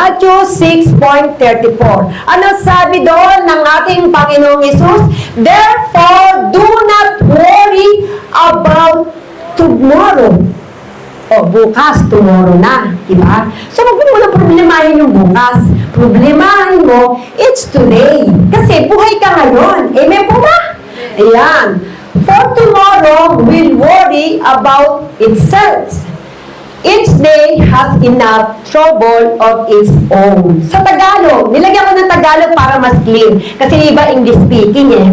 Matthew 6.34. Ano sabi doon ng ating Panginoong Hesus? Therefore, do not worry about tomorrow. O, bukas, tomorrow na. Diba? So, huwag mo na problemahin yung bukas. Problemahin mo, it's today. Kasi buhay ka ngayon. Amen po ba? Ayan. For tomorrow will worry about itself. Each day has enough trouble of its own. Sa Tagalog, nilagyan ko ng Tagalog para mas clear. Kasi iba English speaking eh.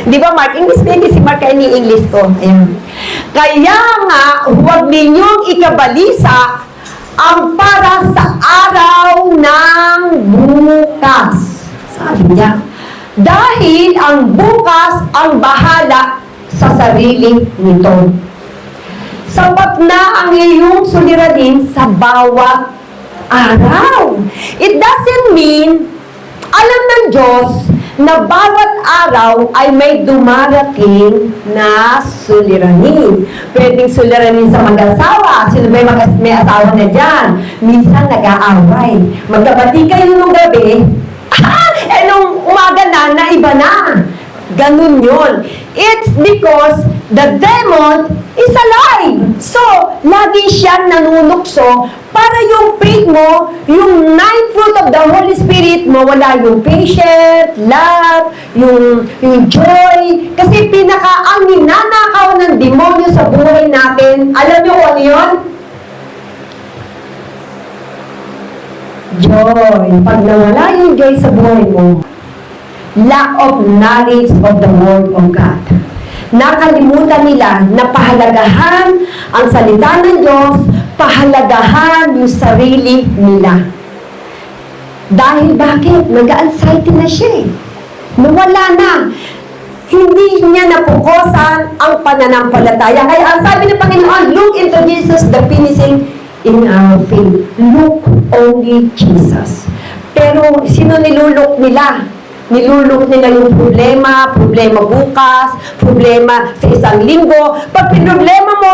Di ba Mark? English speaking si Mark kaya ni-English ko. Ayan. Kaya nga, huwag ninyong ikabalisa ang para sa araw ng bukas. Sabi niya. Dahil ang bukas ang bahala sa sarili nito. Sapat na ang iyong suliranin sa bawat araw. It doesn't mean, alam ng Diyos na bawat araw ay may dumarating na suliranin. Pwedeng suliranin sa mag-asawa. Sino may asawa na dyan? Minsan nag-aaway. Magkabati kayo nung gabi, nung umaga na iba na. Ganun yun. It's because the demon is alive. So, lagi siyang nanunukso para yung faith mo, yung 9 fruit of the Holy Spirit mo, wala yung patience, love, yung joy. Kasi ang ninanakaw ng demonyo sa buhay natin, alam niyo kung ano yun? Joy. Pag nawala yung joy sa buhay mo, lack of knowledge of the Word of God. Nakalimutan nila na pahalagahan ang salita ng Diyos, pahalagahan yung sarili nila. Dahil bakit? Nag-anxiety na siya eh. Nawala na. Hindi niya napukosan ang pananampalataya. Kaya ang sabi ng Panginoon, look into Jesus, the finishing in our faith. Look only Jesus. Pero sino nilulok nila? Nilulok nila yung problema bukas, problema sa isang linggo. Pag problema mo,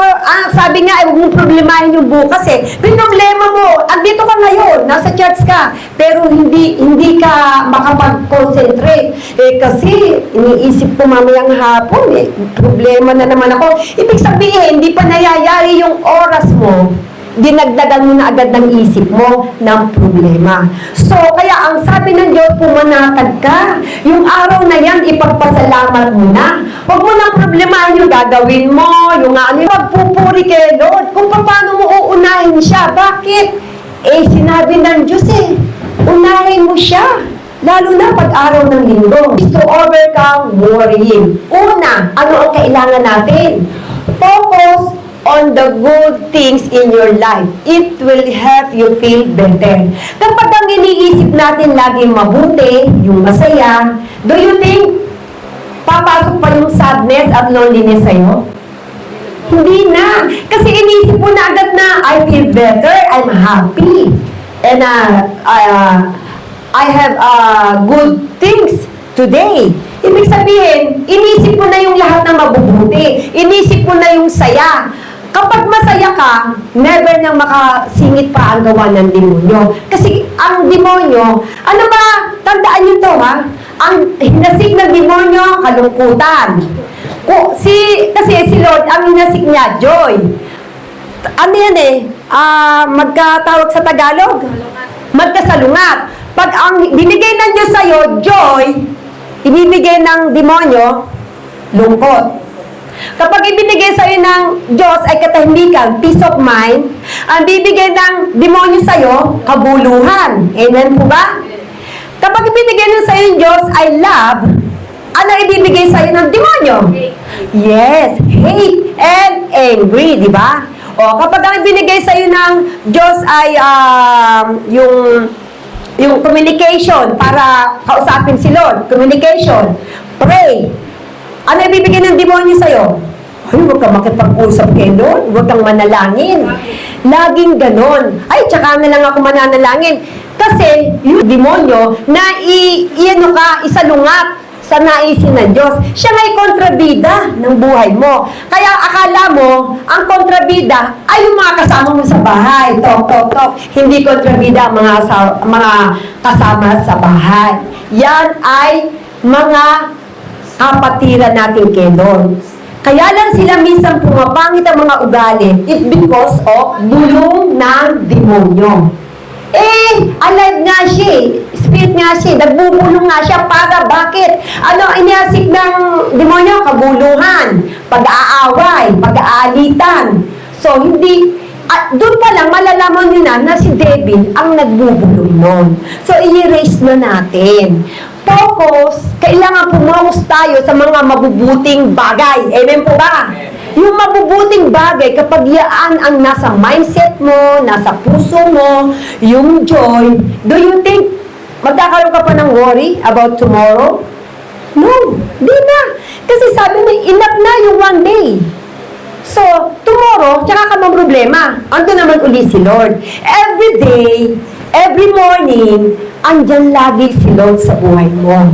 sabi nga, huwag mong problemahin yung bukas eh. Problema mo, andito ka ngayon, nasa church ka, pero hindi ka makapag-concentrate. Kasi, iniisip ko mamayang hapon eh, problema na naman ako. Ibig sabihin, hindi pa nayayari yung oras mo, dinagdagan mo na agad ng isip mo ng problema. So, kaya ang sabi ng Diyos, pumanatag ka. Yung araw na yan, ipagpasalamat mo na. Huwag mo nang problemahin yung gagawin mo, yung magpupuri kay Lord, kung paano mo uunahin siya. Bakit? Sinabi ng Diyos unahin mo siya. Lalo na pag araw ng linggo. To overcome worrying. Una, ano ang kailangan natin? Focus on the good things in your life. It will help you feel better. Kapag ang iniisip natin laging mabuti, yung masaya, do you think papasok pa yung sadness at loneliness sa'yo? Hindi na. Kasi iniisip mo na agad na, I feel better, I'm happy, and I have good things today. Ibig sabihin, inisip mo na yung lahat ng mabubuti. Inisip mo na yung saya. Kapag masaya ka, never nang makasingit pa ang gawa ng demonyo. Kasi ang demonyo, ano ba, tandaan nyo to ha, ang hinasik ng demonyo, kalungkutan. Kasi si Lord, ang hinasik niya, joy. Ano yan magkatawag sa Tagalog? Magkasalungat. Pag ang binigay ng Diyos sa'yo, joy, ibibigay ng demonyo, lungkot. Kapag ibinigay sa'yo ng Diyos ay katahimikan, peace of mind, ang bibigay ng demonyo sa'yo, kabuluhan. Amen po ba? Kapag ibinigay ng sa'yo ng Diyos ay love, ano ibibigay sa'yo ng demonyo? Yes, hate and angry, di ba? O, kapag ang ibinigay sa'yo ng Diyos ay yung communication para kausapin si Lord, communication, pray. Ano ibibigay ng demonyo sa'yo? Ay, huwag kang makipag-usap kay Lord, huwag kang manalangin. Laging ganon. Ay, tsaka na lang ako mananalangin. Kasi, yung demonyo, na isalungat sa naisin ng Diyos. Siya nga'y kontrabida ng buhay mo. Kaya akala mo, ang kontrabida ay yung mga kasama mo sa bahay. Tok. Hindi kontrabida ang mga kasama sa bahay. Yan ay mga kapatiran natin kay Lord. Kaya lang sila minsan pumapangit ang mga ugali. It's because of bulong ng demonyo. Alive nga siya eh. Spirit nga siya. Nagbubulong nga siya para bakit? Ano iniasik ng demonyo? Kaguluhan, pag-aaway, pag-aalitan. So, doon pa lang malalaman nyo na si David ang nagbubulong nun. So, i-erase na natin. Focus, kailangan pumaus tayo sa mga mabubuting bagay. Amen po ba? Yung mabubuting bagay, kapag yaan ang nasa mindset mo, nasa puso mo, yung joy, do you think magkakaroon ka pa ng worry about tomorrow? No, di na. Kasi sabi mo, enough na yung one day. So, tomorrow, tsaka ka mang problema. Ando naman uli si Lord. Every day, every morning, andyan lagi si Lord sa buhay mo.